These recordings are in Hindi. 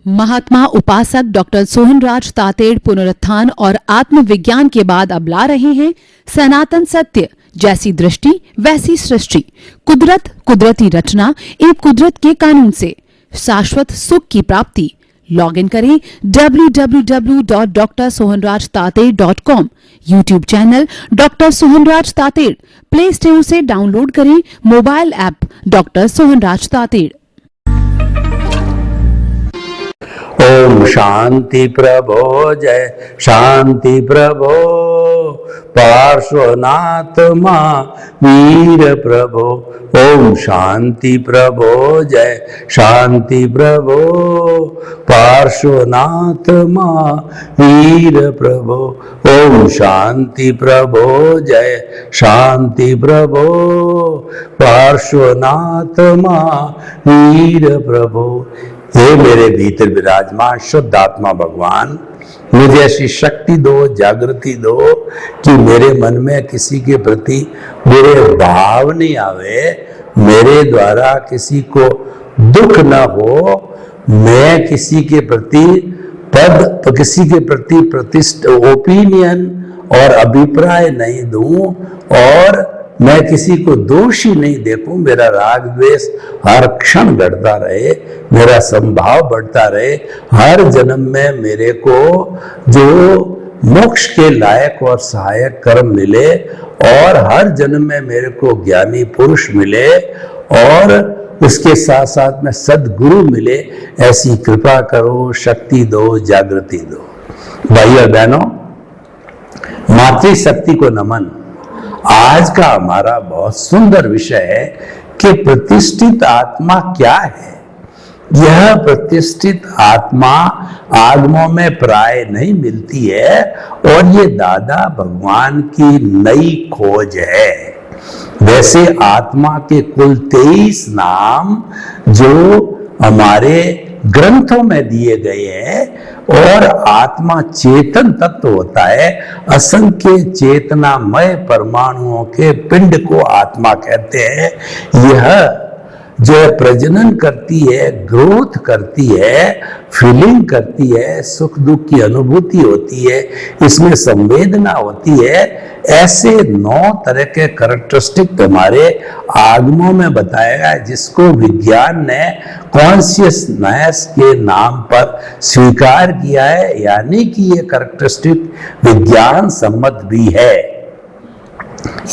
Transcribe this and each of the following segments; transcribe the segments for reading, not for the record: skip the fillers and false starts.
महात्मा उपासक डॉक्टर सोहनराज तातेड़ पुनरुत्थान और आत्मविज्ञान के बाद अब ला रहे हैं सनातन सत्य, जैसी दृष्टि वैसी सृष्टि, कुदरत, कुदरती रचना एवं कुदरत के कानून से शाश्वत सुख की प्राप्ति। लॉगिन करें www.drsohanrajtated.com, YouTube channel doctor Sohanraj Tated, play store से डाउनलोड करें mobile app doctor Sohanraj Tated. ओम शांति प्रभो, जय शांति प्रभो, पार्श्वनाथ वीर प्रभो। ओम शांति प्रभो, जय शांति प्रभो, पार्श्वनाथ वीर प्रभो। ओम शांति प्रभो, जय शांति प्रभो, पार्श्वनाथ वीर प्रभो। हे मेरे भीतर विराजमान शुद्ध आत्मा भगवान, मुझे ऐसी शक्ति दो, जागृति दो कि मेरे मन में किसी के प्रति बुरे भाव नहीं आवे, मेरे द्वारा किसी को दुख न हो, मैं किसी के प्रति किसी के प्रति प्रतिष्ठा ओपिनियन और अभिप्राय नहीं दूं और मैं किसी को दोषी नहीं देखूं। मेरा राग द्वेष हर क्षण बढ़ता रहे, मेरा संभाव बढ़ता रहे, हर जन्म में मेरे को जो मोक्ष के लायक और सहायक कर्म मिले और हर जन्म में मेरे को ज्ञानी पुरुष मिले और उसके साथ साथ में सद्गुरु मिले। ऐसी कृपा करो, शक्ति दो, जागृति दो। भाई और बहनों, मातृशक्ति को नमन। आज का हमारा बहुत सुंदर विषय है कि प्रतिष्ठित आत्मा क्या है। यह प्रतिष्ठित आत्मा आगमों में प्राय नहीं मिलती है और ये दादा भगवान की नई खोज है। वैसे आत्मा के कुल 23 नाम जो हमारे ग्रंथों में दिए गए हैं और आत्मा चेतन तत्व होता है। असंख्य चेतनामय परमाणुओं के पिंड को आत्मा कहते हैं। यह जो प्रजनन करती है, ग्रोथ करती है, फीलिंग करती है, सुख दुख की अनुभूति होती है, इसमें संवेदना होती है। ऐसे 9 तरह के कैरेक्टरिस्टिक हमारे आगमों में बताया गया, जिसको विज्ञान ने कॉन्शियसनेस के नाम पर स्वीकार किया है, यानी कि ये कैरेक्टरिस्टिक विज्ञान सम्मत भी है।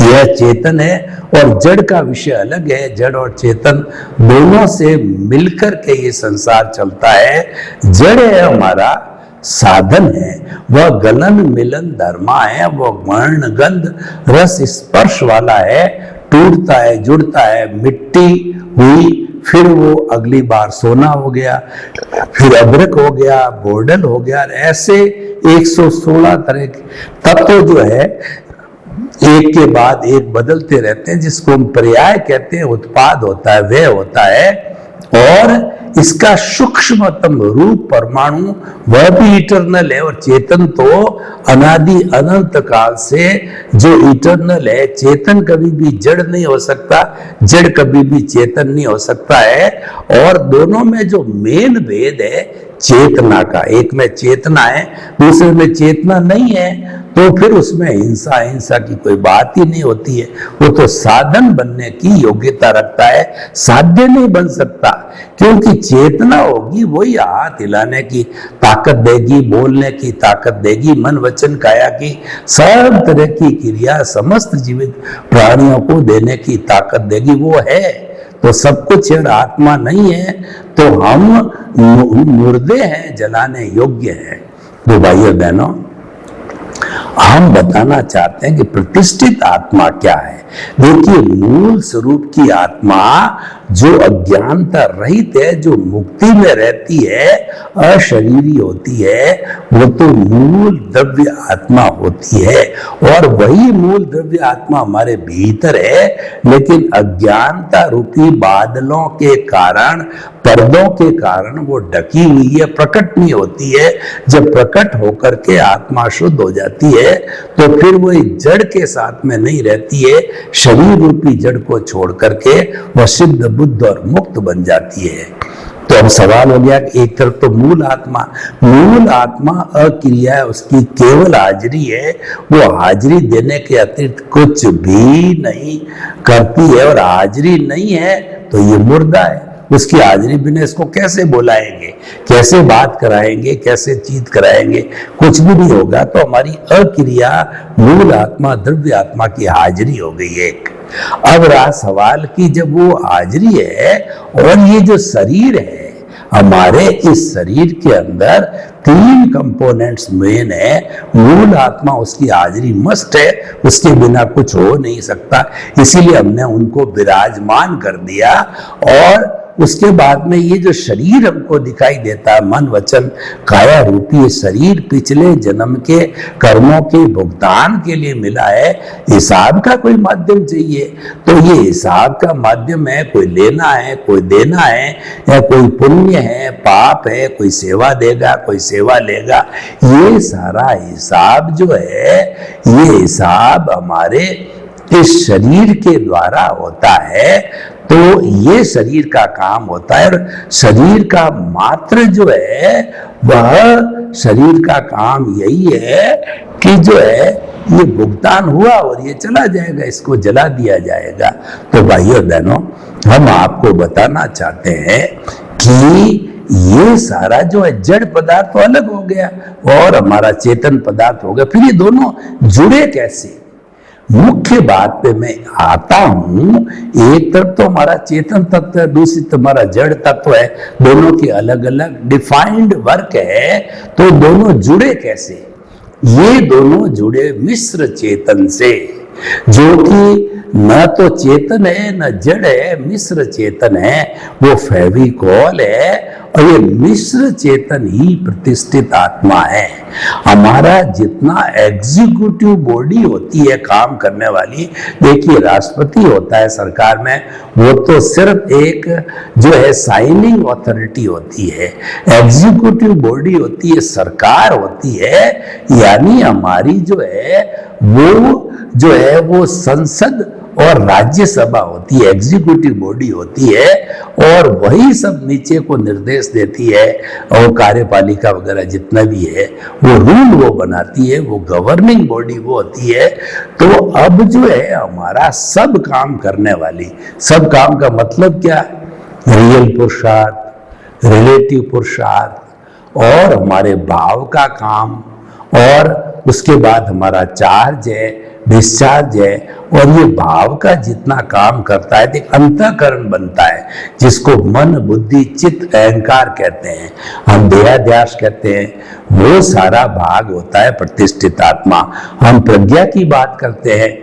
यह चेतन है और जड़ का विषय अलग है। जड़ और चेतन दोनों से मिलकर के ये संसार चलता है। जड़ है हमारा साधन है, वह गलन मिलन धर्मा है, वह वर्ण गंध रस स्पर्श वाला है, टूटता है, जुड़ता है, मिट्टी हुई, फिर वो अगली बार सोना हो गया, फिर अभ्रक हो गया, बोर्डल हो गया। ऐसे 116 तरह के तत्व जो है एक के बाद एक बदलते रहते हैं, जिसको हम पर्याय कहते हैं। उत्पाद होता है, वह होता है और इसका सूक्ष्मतम रूप परमाणु वह भी इटरनल है और चेतन तो अनादि अनंत काल से जो इटरनल है। चेतन कभी भी जड़ नहीं हो सकता, जड़ कभी भी चेतन नहीं हो सकता है। और दोनों में जो मेन भेद है चेतना का, एक में चेतना है, दूसरे में चेतना नहीं है, तो फिर उसमें हिंसा हिंसा की कोई बात ही नहीं होती है। वो तो साधन बनने की योग्यता रखता है, साध्य नहीं बन सकता, क्योंकि चेतना होगी वही हाथ हिलाने की ताकत देगी, बोलने की ताकत देगी, मन वचन काया की सब तरह की क्रिया समस्त जीवित प्राणियों को देने की ताकत देगी। वो है तो सब कुछ है, आत्मा नहीं है तो हम मुर्दे हैं, जलाने योग्य हैं। तो भाइयों बहनों, हम बताना चाहते हैं कि प्रतिष्ठित आत्मा क्या है। देखिए, मूल स्वरूप की आत्मा जो अज्ञानता रहित है, जो मुक्ति में रहती है, अशरीरी होती है, वो तो मूल द्रव्य आत्मा होती है। और वही मूल द्रव्य आत्मा हमारे भीतर है, लेकिन अज्ञानता रूपी बादलों के कारण, पर्दों के कारण वो ढकी हुई है, प्रकट नहीं होती है। जब प्रकट होकर के आत्मा शुद्ध हो जाती है तो फिर वो जड़ के साथ में नहीं रहती है, शरीर रूपी जड़ को छोड़ करके वह सिद्ध बुद्ध और मुक्त बन जाती है। तो अब सवाल हो गया कि एक तरफ तो मूल आत्मा अक्रिया है, उसकी केवल हाजिरी है, वो हाजिरी देने के अतिरिक्त कुछ भी नहीं करती है, और हाजिरी नहीं है तो ये मुर्दा है। उसकी हाजिरी बिना इसको कैसे बुलाएंगे, कैसे बात कराएंगे, कैसे चीत कराएंगे, कुछ भी नहीं होगा। तो हमारी अक्रिया मूल आत्मा द्रव्य आत्मा की हाजिरी हो गई एक। अब रहा सवाल कि जब वो हाजिरी है और ये जो शरीर है, हमारे इस शरीर के अंदर 3 कंपोनेंट्स मेन है। मूल आत्मा उसकी हाजिरी मस्ट है, उसके बिना कुछ हो नहीं सकता, इसीलिए हमने उनको विराजमान कर दिया। और उसके बाद में ये जो शरीर हमको दिखाई देता है, मन वचन काया रूपी शरीर पिछले जन्म के कर्मों के भुगतान के लिए मिला है। हिसाब का कोई माध्यम चाहिए, तो ये हिसाब का माध्यम है, कोई लेना है, कोई देना है, या कोई पुण्य है, पाप है, कोई सेवा देगा, कोई सेवा लेगा। ये सारा हिसाब जो है, ये हिसाब हमारे इस शरीर के द्वारा होता है। तो ये शरीर का काम होता है, और शरीर का मात्र जो है वह शरीर का काम यही है कि जो है ये भुगतान हुआ और ये चला जाएगा, इसको जला दिया जाएगा। तो भाइयों बहनों, हम आपको बताना चाहते हैं कि ये सारा जो है जड़ पदार्थ तो अलग हो गया और हमारा चेतन पदार्थ हो गया, फिर ये दोनों जुड़े कैसे? मुख्य बात पे मैं आता हूं। एक तरफ तो हमारा चेतन तत्व है, दूसरी तरफ हमारा जड़ तत्व है, दोनों के अलग अलग डिफाइंड वर्क है। तो दोनों जुड़े कैसे? ये दोनों जुड़े मिश्र चेतन से, जो कि न तो चेतन है न जड़ है, मिश्र चेतन है, वो फेविकॉल है। और ये मिश्र चेतन ही प्रतिष्ठित आत्मा है। हमारा जितना एग्जीक्यूटिव बॉडी होती है काम करने वाली, देखिए राष्ट्रपति होता है सरकार में, वो तो सिर्फ एक जो है साइनिंग अथॉरिटी होती है। एग्जीक्यूटिव बॉडी होती है, सरकार होती है, यानी हमारी जो है वो संसद और राज्यसभा होती है, एग्जीक्यूटिव बॉडी होती है, और वही सब नीचे को निर्देश देती है, और कार्यपालिका वगैरह जितना भी है वो रूल वो बनाती है, वो गवर्निंग बॉडी वो होती है। तो अब जो है हमारा सब काम करने वाली, सब काम का मतलब क्या? रियल पुरुषार्थ, रिलेटिव पुरुषार्थ, और हमारे भाव का काम, और उसके बाद हमारा चार्ज है, डिस्चार्ज है। और ये भाव का जितना काम करता है, एक अंतःकरण बनता है, जिसको मन बुद्धि चित्त अहंकार कहते हैं, हम देहाध्यास कहते हैं, वो सारा भाग होता है प्रतिष्ठित आत्मा। हम प्रज्ञा की बात करते हैं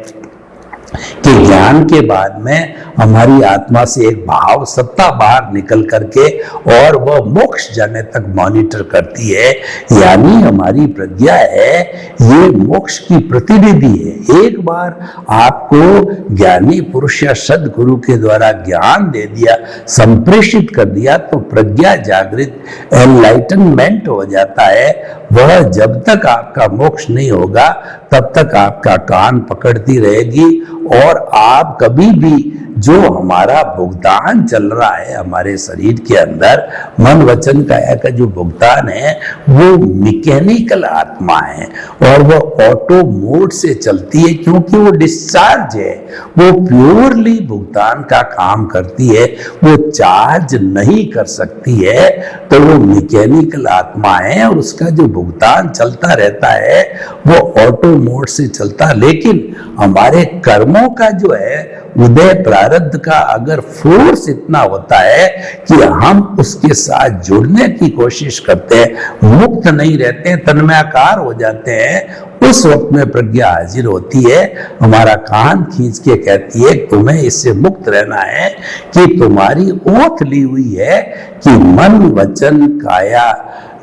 कि ज्ञान के बाद में हमारी आत्मा से एक भाव सत्ता बाहर निकल करके और वह मोक्ष जाने तक मॉनिटर करती है, यानी हमारी प्रज्ञा है ये मोक्ष की प्रतिनिधि है। एक बार आपको ज्ञानी पुरुष या सद्गुरु के द्वारा ज्ञान दे दिया, संप्रेषित कर दिया, तो प्रज्ञा जागृत एनलाइटनमेंट हो जाता है। वह जब तक आपका मोक्ष नहीं होगा तब तक आपका कान पकड़ती रहेगी, और आप कभी भी जो हमारा भुगतान चल रहा है हमारे शरीर के अंदर, मन वचन काया का जो भुगतान है वो मैकेनिकल आत्मा है, और वो ऑटो मोड से चलती है, क्योंकि वो डिस्चार्ज है, वो प्योरली भुगतान का काम करती है, वो चार्ज नहीं कर सकती है। तो वो मैकेनिकल आत्मा है, और उसका जो भुगतान चलता रहता है वो ऑटो मोड से चलता। लेकिन हमारे कर्मों का जो है उदय प्रारब्ध का अगर फोर्स इतना होता है कि हम उसके साथ जुड़ने की कोशिश करते हैं, मुक्त नहीं रहते हैं, तन्मयाकार हो जाते हैं, उस वक्त में प्रज्ञा हाजिर होती है, हमारा कान खींच के कहती है तुम्हें इससे मुक्त रहना है, कि तुम्हारी ओथ ली हुई है कि मन वचन काया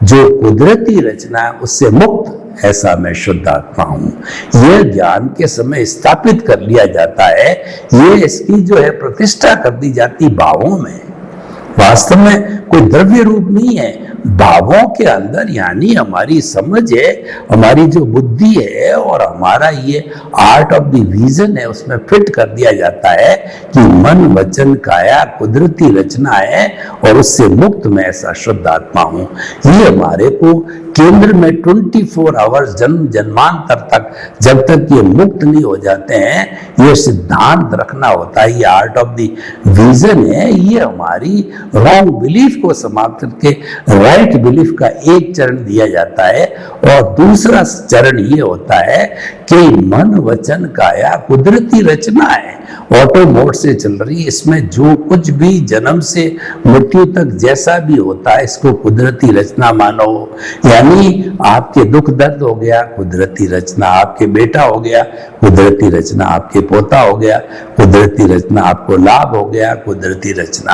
जो कुदरती रचना है उससे मुक्त, ऐसा मैं शुद्ध आत्मा हूं। यह ज्ञान के समय स्थापित कर लिया जाता है, ये इसकी जो है प्रतिष्ठा कर दी जाती भावों में। वास्तव में कोई द्रव्य रूप नहीं है, भावों के अंदर, यानी हमारी समझ है, हमारी जो बुद्धि है और हमारा ये आर्ट ऑफ द विजन है, उसमें फिट कर दिया जाता है कि मन वचन काया कुदरती रचना है और उससे मुक्त मैं ऐसा शुद्ध आत्मा हूं। ये हमारे को केंद्र में 24 आवर्स जन्म जन्मांतर तक, जब तक ये मुक्त नहीं हो जाते हैं, ये सिद्धांत रखना होता है। ये आर्ट ऑफ द विजन है, ये हमारी रॉन्ग बिलीफ को समाप्त करके राइट बिलीफ का एक चरण दिया जाता है। और दूसरा चरण ये होता है कि मन वचन काया कुदरती रचना है, ऑटो मोड से चल रही है, इसमें जो कुछ भी जन्म से मृत्यु तक जैसा भी होता है इसको कुदरती रचना मानो। यानी आपके दुख दर्द हो गया, कुदरती रचना, आपके बेटा हो गया, कुदरती रचना, आपके पोता हो गया, कुदरती रचना, आपको लाभ हो गया, कुदरती रचना,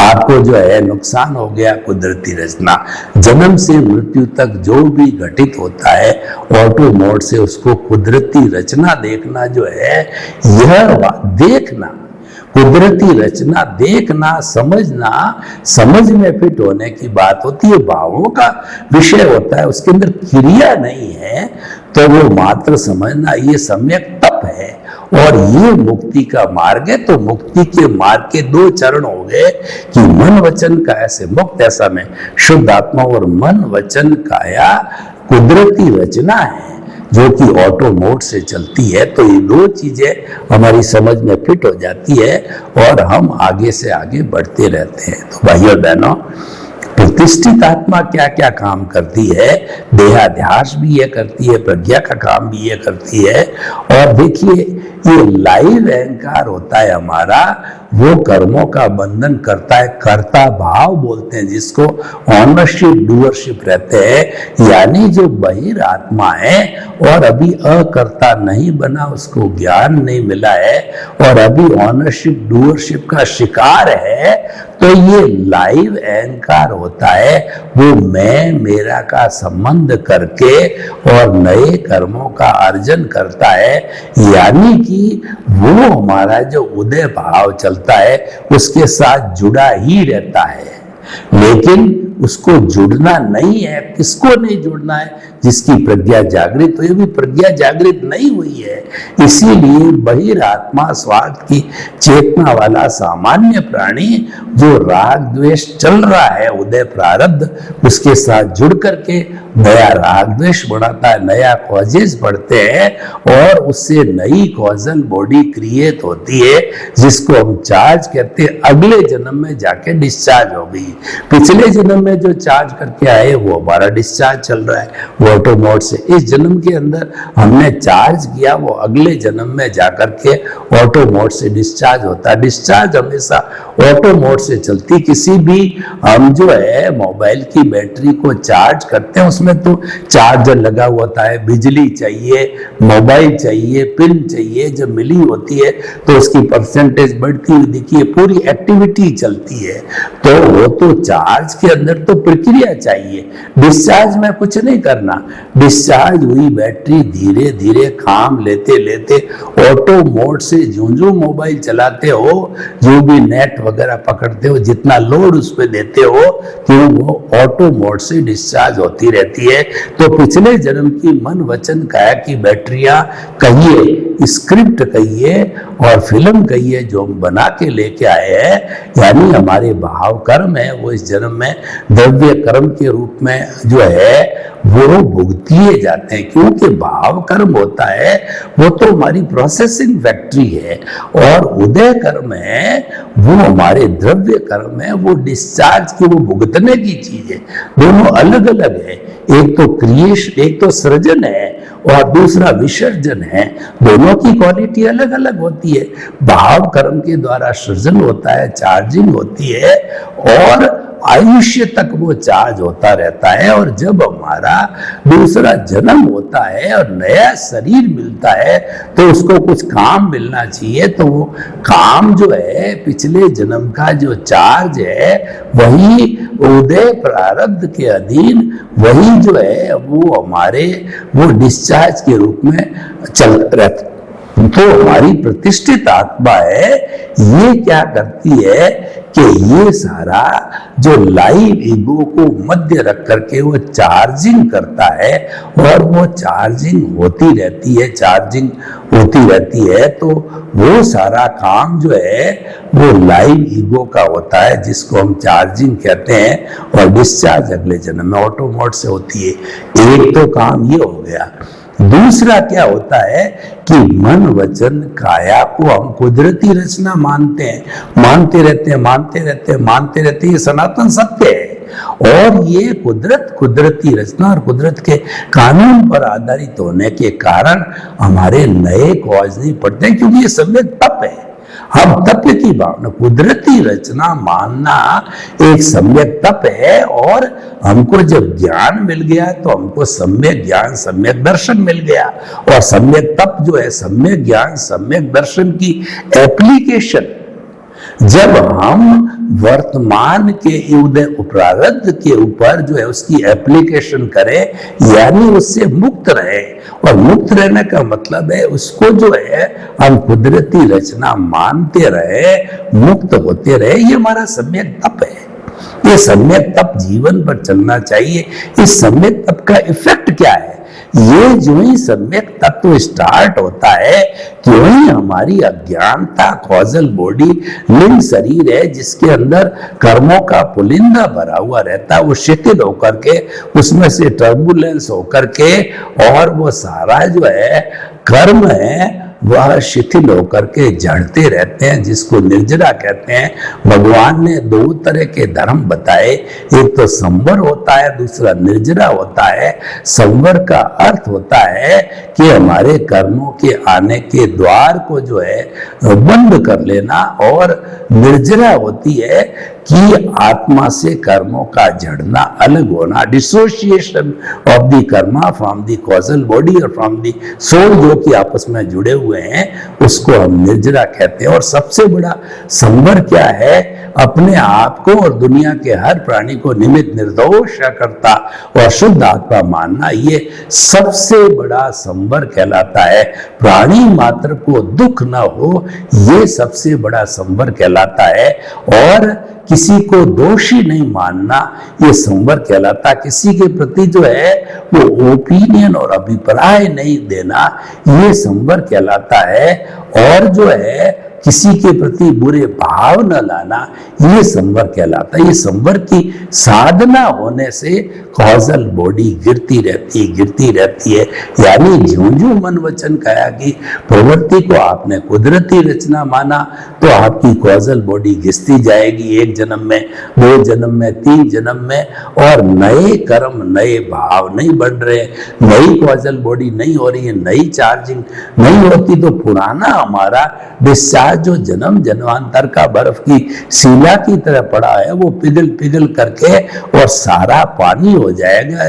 आपको जो है नुकसान हो गया, कुदरती रचना। जन्म से मृत्यु तक जो भी घटित होता है ऑटो मोड से, उसको कुदरती रचना देखना जो है, यह देखना, कुदरती रचना देखना, समझना, समझ में फिट होने की बात होती है, भावों का विषय होता है, उसके अंदर क्रिया नहीं है, तो वो मात्र समझना, ये सम्यक तप है और ये मुक्ति का मार्ग है। तो मुक्ति के मार्ग के दो चरण हो गए कि मन वचन काया से मुक्त, ऐसा में शुद्ध आत्मा, और मन वचन काया कुदरती रचना है जो कि ऑटो मोड से चलती है। तो ये दो चीजें हमारी समझ में फिट हो जाती है और हम आगे से आगे बढ़ते रहते हैं। तो भाइयों बहनों, प्रतिष्ठित आत्मा क्या क्या काम करती है, देहाध्यास भी ये करती है, प्रज्ञा का काम भी ये करती है। और देखिए, ये लाइव अहंकार होता है हमारा, वो कर्मों का बंधन करता है, कर्ता भाव बोलते हैं जिसको, ऑनरशिप डूअरशिप रहते हैं। यानी जो बहिर आत्मा है और अभी अकर्ता नहीं बना, उसको ज्ञान नहीं मिला है और अभी ऑनरशिप डूअरशिप का शिकार है, तो ये लाइव अहंकार होता है, वो मैं मेरा का संबंध करके और नए कर्मों का अर्जन करता है। यानी कि वो हमारा जो उदय भाव चलता है उसके साथ जुड़ा ही रहता है, लेकिन उसको जुड़ना नहीं है। किसको नहीं जुड़ना है? जिसकी प्रज्ञा जागृत हुई, भी प्रज्ञा जागृत नहीं हुई है। इसीलिए बहिरात्मा स्वार्थ की चेतना वाला सामान्य प्राणी जो राग द्वेष चल रहा है, उदय प्रारब्ध, उसके साथ जुड़ करके नया राग द्वेष बढ़ाता है, नया कॉजेज बढ़ते हैं और उससे नई कॉजल बॉडी क्रिएट होती है, जिसको हम चार्ज कहते हैं। अगले जन्म में जाके डिस्चार्ज हो गई। पिछले जन्म में जो चार्ज करके आए वो हमारा डिस्चार्ज चल रहा है, वो ऑटो मोड से। इस जन्म के अंदर हमने चार्ज किया, वो अगले जन्म में जाकर के ऑटो मोड से डिस्चार्ज होता है। डिस्चार्ज हमेशा ऑटो मोड से चलती। किसी भी हम जो है मोबाइल की बैटरी को चार्ज करते हैं, उसमें तो चार्जर लगा होता है, बिजली चाहिए, मोबाइल चाहिए, पिन चाहिए। जब मिली होती है तो उसकी परसेंटेज बढ़ती हुई दिखिए, पूरी एक्टिविटी चलती है। तो वो तो चार्ज के अंदर तो प्रक्रिया चाहिए, डिस्चार्ज में कुछ नहीं करना। डिस्चार्ज हुई बैटरी धीरे धीरे काम लेते लेते ऑटो मोड से जो मोबाइल चलाते हो, जो भी नेट वगैरह पकड़ते हो, जितना लोड उस पर देते हो, क्यों वो ऑटो मोड से डिस्चार्ज होती रहती है। तो पिछले जन्म की मन वचन काया की बैटरियां कहिए, स्क्रिप्ट कहिए और फिल्म कहिए जो हम बना के लेके आए हैं, यानी हमारे भाव कर्म है, वो इस जन्म में द्रव्य कर्म के रूप में जो है वो भुगतिए जाते हैं। क्योंकि भाव कर्म होता है वो तो हमारी प्रोसेसिंग फैक्ट्री है, और उदय कर्म है वो हमारे द्रव्य कर्म है, वो डिस्चार्ज की, वो भुगतने की चीज है। दोनों अलग अलग है, एक तो क्रिएशन, एक तो सृजन है और दूसरा विसर्जन है। दोनों की क्वालिटी अलग अलग होती है। भाव कर्म के द्वारा सृजन होता है, चार्जिंग होती है और आयुष्य तक वो चार्ज होता रहता है। और जब हमारा दूसरा जन्म होता है और नया शरीर मिलता है तो उसको कुछ काम मिलना चाहिए। तो वो काम जो है, पिछले जन्म का जो चार्ज है, वही उदय प्रारब्ध के अधीन वही जो है वो हमारे वो डिस्चार्ज के रूप में चलता रहता। तो हमारी प्रतिष्ठित आत्मा है, ये क्या करती है कि ये सारा जो लाइव ईगो को मध्य रख करके वो चार्जिंग करता है और वो चार्जिंग होती रहती है, चार्जिंग होती रहती है, तो वो सारा काम जो है वो लाइव ईगो का होता है, जिसको हम चार्जिंग कहते हैं। और डिस्चार्ज अगले जन्म में ऑटो मोड से होती है। एक तो काम ये हो गया। दूसरा क्या होता है कि मन वचन काया को हम कुदरती रचना मानते हैं, मानते रहते हैं, मानते रहते हैं, मानते रहते हैं। ये सनातन सत्य है। और ये कुदरती रचना और कुदरत के कानून पर आधारित होने के कारण हमारे नए कॉज नहीं पड़ते, क्योंकि ये सम्यक तप है। हम तप की भावना, कुदरती रचना मानना एक सम्यक तप है। और हमको जब ज्ञान मिल गया तो हमको सम्यक ज्ञान, सम्यक दर्शन मिल गया। और सम्यक तप जो है, सम्यक ज्ञान, सम्यक दर्शन की एप्लीकेशन जब हम वर्तमान के उदय प्रारब्ध के ऊपर जो है उसकी एप्लीकेशन करें, यानी उससे मुक्त रहे। और मुक्त रहने का मतलब है उसको जो है हम कुदरती रचना मानते रहे, मुक्त होते रहे। ये हमारा सम्यक तप है। ये सम्यक तप जीवन पर चलना चाहिए। इस सम्यक तप का इफेक्ट क्या है? ये जो ही सम्यक तत्व स्टार्ट होता है, क्यों ही हमारी अज्ञानता कॉजल बॉडी लिंग शरीर है जिसके अंदर कर्मों का पुलिंदा भरा हुआ रहता है, वो शिथिल होकर के, उसमें से टर्बुलेंस होकर के, और वो सारा जो है कर्म है वह शिथिल होकर के जड़ते रहते हैं, जिसको निर्जरा कहते हैं। भगवान ने दो तरह के धर्म बताए, एक तो संवर होता है, दूसरा निर्जरा होता है। संवर का अर्थ होता है कि हमारे कर्मों के आने के द्वार को जो है बंद कर लेना, और निर्जरा होती है कि आत्मा से कर्मों का झड़ना, अलग होना, dissociation of the Karma from the causal body और फ्रॉम द सोल, जो कि आपस में जुड़े हुए हैं, उसको हम निर्जरा कहते हैं। और सबसे बड़ा संवर क्या है? अपने आप को और दुनिया के हर प्राणी को निमित्त, निर्दोष करता और शुद्ध आत्मा मानना, ये सबसे बड़ा संवर कहलाता है। प्राणी मात्र को दुख न हो, ये सबसे बड़ा संवर कहलाता है। और किसी को दोषी नहीं मानना, ये संवर कहलाता। किसी के प्रति जो है वो ओपिनियन और अभिप्राय नहीं देना, ये संवर कहलाता है। और जो है किसी के प्रति बुरे भाव न लाना, ये संवर कहलाता है। ये संवर की साधना होने से कॉजल बॉडी गिरती रहती है। यानी ज्यों-ज्यों मन वचन काया की प्रवृत्ति को आपने कुदरती रचना माना, तो आपकी कॉजल बॉडी घिसती जाएगी, एक जन्म में, दो जन्म में, तीन जन्म में। और नए कर्म, नए भाव नहीं बढ़ रहे, नई कॉजल बॉडी नहीं हो रही है, नई चार्जिंग नहीं होती, तो पुराना हमारा डिस्चार्ज जो जन्म जन्मांतर का बर्फ की सीला की तरह पड़ा है, वो पिघल करके और सारा पानी हो जाएगा,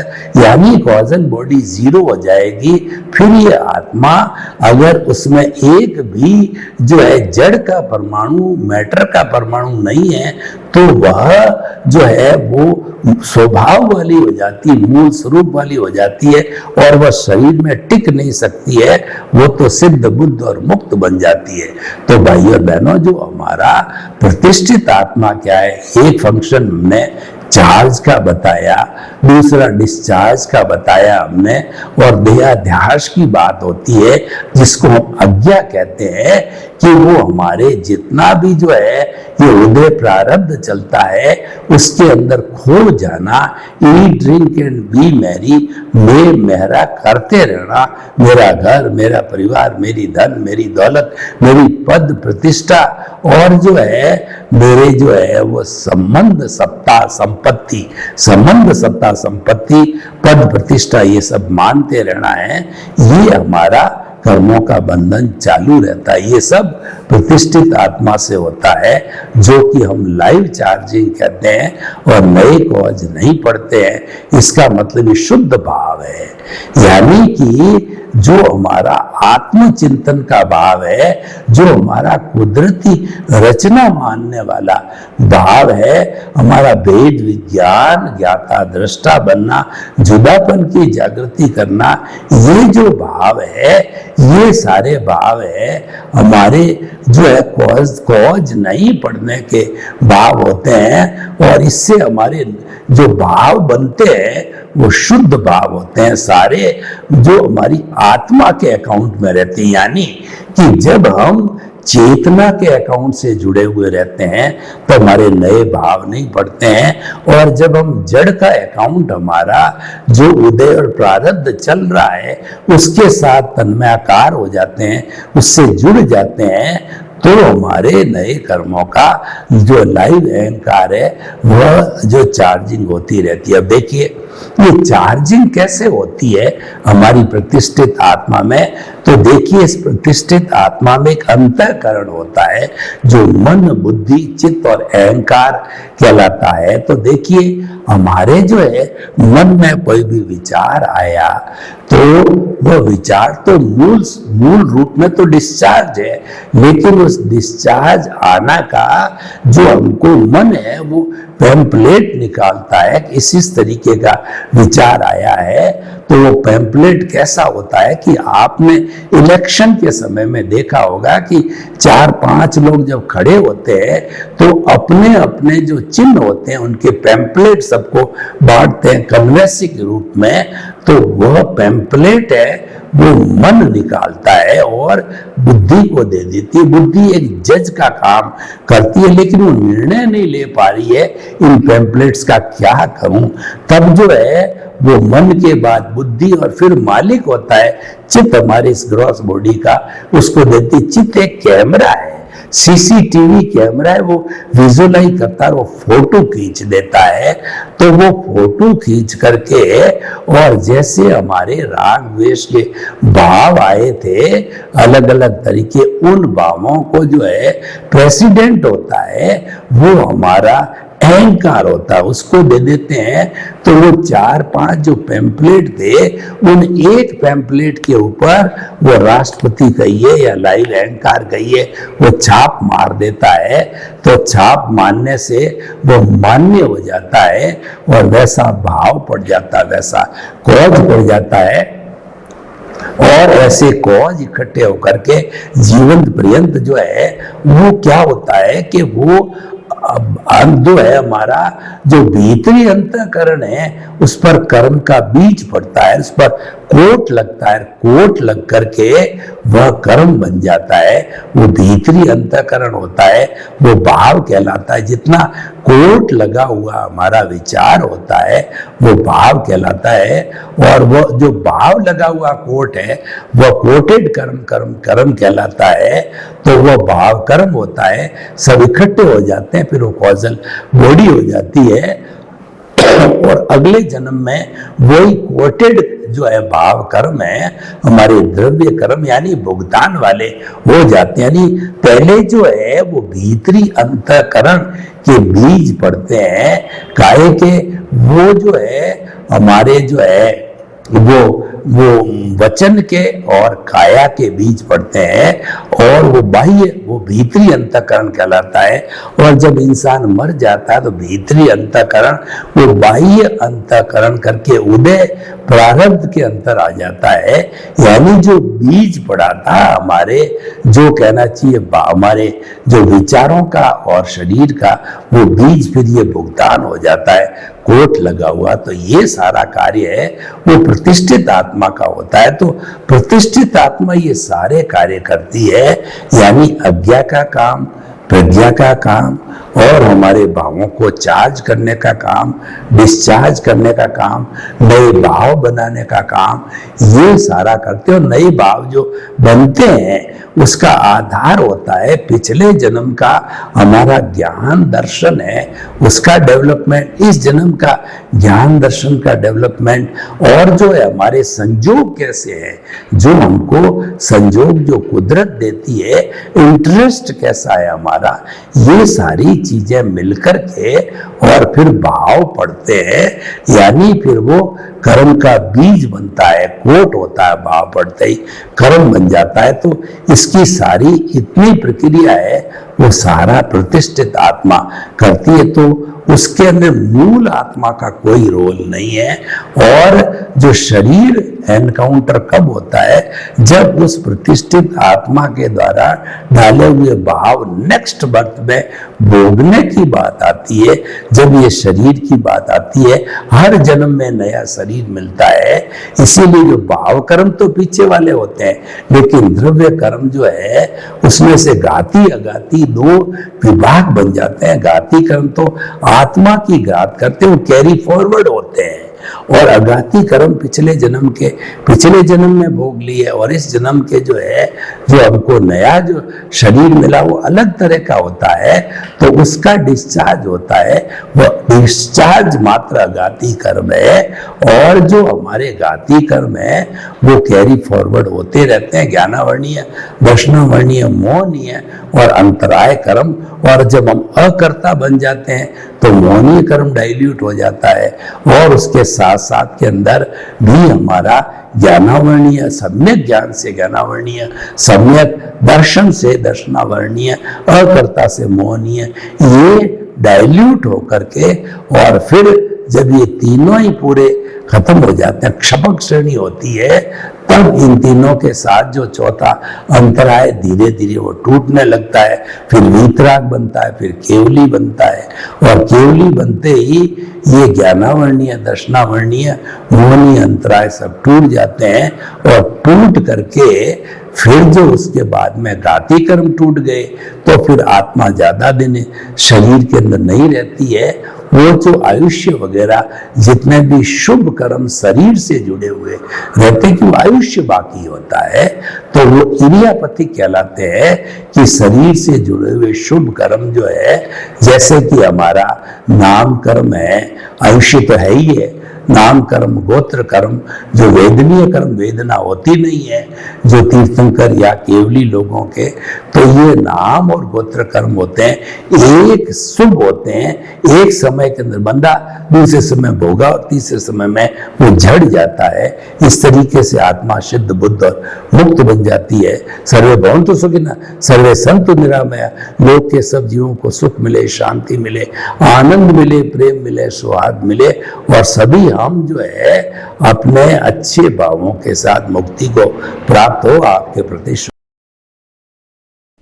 यानी कॉजल बॉडी जीरो हो जाएगी। फिर ये आत्मा, अगर उसमें एक भी जो है जड़ का परमाणु, मैटर का परमाणु नहीं है, तो वह जो है वो स्वभाव वाली हो जाती है, मूल स्वरूप वाली हो जाती है, और वह शरीर में टिक नहीं सकती है, वो तो सिद्ध बुद्ध और मुक्त बन जाती है। तो भाई और बहनों, जो हमारा प्रतिष्ठित आत्मा क्या है, एक फंक्शन हमने चार्ज का बताया, दूसरा डिस्चार्ज का बताया हमने, और देहाध्यास की बात होती है जिसको हम अज्ञा कहते हैं, कि वो हमारे जितना भी जो है ये उदय प्रारब्ध चलता है उसके अंदर खो जाना, eat drink and B Mary, मैं मेरा करते रहना, मेरा घर, मेरा परिवार, मेरी धन, मेरी दौलत, मेरी पद प्रतिष्ठा, और जो है मेरे जो है वो संबंध सत्ता संपत्ति, संबंध सत्ता संपत्ति, पद प्रतिष्ठा, ये सब मानते रहना है। ये हमारा कर्मों का बंधन चालू रहता है। ये सब प्रतिष्ठित आत्मा से होता है, जो कि हम लाइव चार्जिंग कहते हैं, और नए कॉज नहीं पढ़ते हैं। इसका मतलब ये शुद्ध भाव है, यानी कि जो हमारा आत्मचिंतन का भाव है, जो हमारा कुदरती रचना मानने वाला भाव है, हमारा वेद विज्ञान ज्ञाता दृष्टा बनना, जुदापन की जागृति करना, ये जो भाव है, ये सारे भाव है हमारे जो है कॉज नहीं पढ़ने के भाव होते हैं, और इससे हमारे जो भाव बनते हैं वो शुद्ध भाव होते हैं, सारे जो हमारी आत्मा के अकाउंट में रहते हैं। यानी कि जब हम चेतना के अकाउंट से जुड़े हुए रहते हैं तो हमारे नए भाव नहीं पड़ते हैं, और जब हम जड़ का अकाउंट हमारा जो उदय और प्रारब्ध चल रहा है उसके साथ तन्मयाकार हो जाते हैं, उससे जुड़ जाते हैं, तो हमारे नए कर्मों का जो लाइव अहंकार है वह जो चार्जिंग होती रहती है। अब देखिए ये चार्जिंग कैसे होती है हमारी प्रतिष्ठित आत्मा में, तो देखिए इस प्रतिष्ठित आत्मा में एक अंतःकरण होता है जो मन, बुद्धि, चित्त और अहंकार कहलाता है। तो देखिए हमारे जो है मन में कोई भी विचार आया तो वह विचार तो मूल रूप में तो डिस्चार्ज है, लेकिन उस डिस्चार्ज आना का जो हमको मन है वो पैम्पलेट निकालता है कि इस तरीके का विचार आया है। तो वो पैम्पलेट कैसा होता है कि आपने इलेक्शन के समय में देखा होगा कि 4-5 लोग जब खड़े होते हैं तो अपने अपने जो चिन्ह होते हैं उनके पैम्पलेट सबको बांटते हैं कन्वेंसी के रूप में। तो वह पैम्पलेट है वो मन निकालता है और बुद्धि को दे देती है। बुद्धि एक जज का काम करती है, लेकिन वो निर्णय नहीं ले पा रही है इन पैम्पलेट्स का क्या करूं। तब जो है वो मन के बाद बुद्धि और फिर मालिक होता है चित्त, हमारे इस ग्रॉस बॉडी का, उसको देती। चित्त एक कैमरा है, सीसीटीवी कैमरा है, वो विजुअलाइज करता है, वो फोटो खींच देता है। तो वो फोटो खींच करके और जैसे हमारे राग द्वेष के भाव आए थे अलग अलग तरीके, उन भावों को जो है प्रेसिडेंट होता है वो हमारा अहंकार होता है, उसको दे देते हैं। तो वो 4-5 जो पैम्पलेट थे उन एक पैम्पलेट के ऊपर वो राष्ट्रपति कहिए या लाइव अहंकार कहिए वो छाप मार देता है। तो छाप मारने से वो मान्य हो जाता है और वैसा भाव पड़ जाता है, वैसा कॉज पड़ जाता है, और ऐसे कॉज इकट्ठे होकर के जीवन पर्यंत जो है वो क्या होता है कि वो जो है हमारा जो भीतरी अंतःकरण है उस पर कर्म का बीज पड़ता है, उस पर कोट लगता है, कोट लग करके वह कर्म बन जाता है। वो भीतरी अंतःकरण होता है, वो भाव कहलाता है। जितना कोट लगा हुआ हमारा विचार होता है वो भाव कहलाता है, और वो जो भाव लगा हुआ कोट है वह कोटेड कर्म कहलाता है। तो वह भाव कर्म होता है, सब इकट्ठे हो जाते हैं, फिर वो कॉजल बॉडी हो जाती है, और अगले जन्म में वही कोटेड जो है भाव कर्म है हमारे द्रव्य कर्म यानी भुगतान वाले हो जाते हैं। यानी पहले जो है वो भीतरी अंतःकरण के बीज पड़ते हैं काहे के, वो जो है हमारे जो है वो वचन के और काया के बीज पड़ते हैं, और वो बाह्य वो भीतरी अंतःकरण कहलाता है। और जब इंसान मर जाता है तो भीतरी अंतःकरण वो बाह्य अंतःकरण करके उदय प्रारब्ध के अंतर आ जाता है। यानी जो बीज पड़ा था हमारे, जो कहना चाहिए हमारे जो विचारों का और शरीर का, वो बीज फिर ये भुगतान हो जाता है, कोट लगा हुआ। तो ये सारा कार्य है वो प्रतिष्ठित आत्मा का होता है। तो प्रतिष्ठित आत्मा ये सारे कार्य करती है, यानी अज्ञा का काम, प्रज्ञा का काम, और हमारे भावों को चार्ज करने का काम, डिस्चार्ज करने का काम, नए भाव बनाने का काम, ये सारा करते हो। नए भाव जो बनते हैं उसका आधार होता है पिछले जन्म का हमारा ज्ञान दर्शन है, उसका डेवलपमेंट, इस जन्म का ज्ञान दर्शन का डेवलपमेंट, और जो है हमारे संजोग कैसे है, जो हमको संजोग जो कुदरत देती है, इंटरेस्ट कैसा है हमारा, ये सारी चीजें मिलकर के और फिर भाव पड़ते हैं, यानी फिर वो कर्म का बीज बनता है, कोट होता है, भाव पड़ते ही कर्म बन जाता है। तो इसकी सारी इतनी प्रक्रिया है वो सारा प्रतिष्ठित आत्मा करती है। तो उसके अंदर मूल आत्मा का कोई रोल नहीं है। और जो शरीर एनकाउंटर कब होता है, जब उस प्रतिष्ठित आत्मा के द्वारा डाले हुए भाव नेक्स्ट बर्थ में भोगने की बात आती है, जब ये शरीर की बात आती है। हर जन्म में नया शरीर मिलता है, इसीलिए जो भाव कर्म तो पीछे वाले होते हैं, लेकिन द्रव्य कर्म जो है उसमें से घाती अघाती दो विभाग बन जाते हैं। घाती कर्म तो आत्मा की घात करते हैं, वो कैरी फॉरवर्ड होते हैं, और अघाती कर्म पिछले जन्म में भोग लिए, और इस जन्म के जो है, जो हमको नया जो शरीर मिला वो अलग तरह का होता है, तो उसका डिस्चार्ज होता है। वो डिस्चार्ज मात्र अघाती कर्म है, और जो हमारे घाती कर्म है वो कैरी फॉरवर्ड होते रहते हैं, ज्ञानावर्णीय, दर्शनावर्णीय, मोहनीय और अंतराय कर्म। और जब हम अकर्ता बन जाते हैं तो मोहनीय कर्म डाइल्यूट हो जाता है, और उसके साथ साथ के अंदर भी हमारा ज्ञानावर्णीय, सम्यक ज्ञान से ज्ञानावर्णीय, सम्यक दर्शन से दर्शनावर्णीय, अकर्ता से मोहनीय, ये डाइल्यूट होकर के, और फिर जब ये तीनों ही पूरे खत्म हो जाते हैं, क्षपक श्रेणी होती है, तब इन तीनों के साथ जो चौथा अंतराय धीरे धीरे वो टूटने लगता है। फिर वीतराग बनता है, फिर केवली बनता है, और केवली बनते ही ये ज्ञानावर्णीय, दर्शनावर्णीय, मोहनीय, अंतराय सब टूट जाते हैं। और टूट करके फिर जो उसके बाद में घाती कर्म टूट गए, तो फिर आत्मा ज्यादा दिन शरीर के अंदर नहीं रहती है। वो जो आयुष्य वगैरह जितने भी शुभ कर्म शरीर से जुड़े हुए रहते हैं, कि वो आयुष्य बाकी होता है, तो वो इरियापति कहलाते हैं कि शरीर से जुड़े हुए शुभ कर्म जो है, जैसे कि हमारा नाम कर्म है, आयुष्य तो है ही है, नाम कर्म, गोत्र कर्म, जो वेदनीय कर्म, वेदना होती नहीं है जो तीर्थंकर या केवली लोगों के, तो ये नाम और गोत्र कर्म होते हैं, एक शुभ होते हैं। एक समय के अंदर बंदा दूसरे समय भोगा और तीसरे समय में वो झड़ जाता है। इस तरीके से आत्मा सिद्ध, बुद्ध और मुक्त बन जाती है। सर्वे भवन्तु सुखिनः, सर्वे सन्तु निरामया, लोक के सब जीवों को सुख मिले, शांति मिले, आनंद मिले, प्रेम मिले, सौहार्द मिले, और सभी हम जो है अपने अच्छे भावों के साथ मुक्ति को प्राप्त हो। आपके प्रति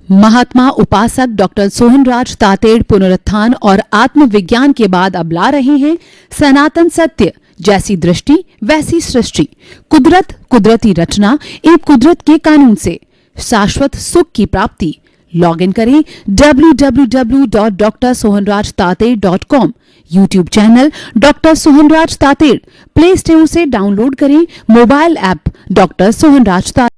महात्मा उपासक डॉक्टर सोहनराज तातेड़ पुनरुत्थान और आत्मविज्ञान के बाद अब ला रहे हैं सनातन सत्य, जैसी दृष्टि वैसी सृष्टि, कुदरत, कुदरती रचना एवं कुदरत के कानून से शाश्वत सुख की प्राप्ति। लॉग इन करें www.drsohanrajtated.com, YouTube channel doctor Sohanraj Tated, play store से डाउनलोड करें mobile app doctor Sohanraj Tated.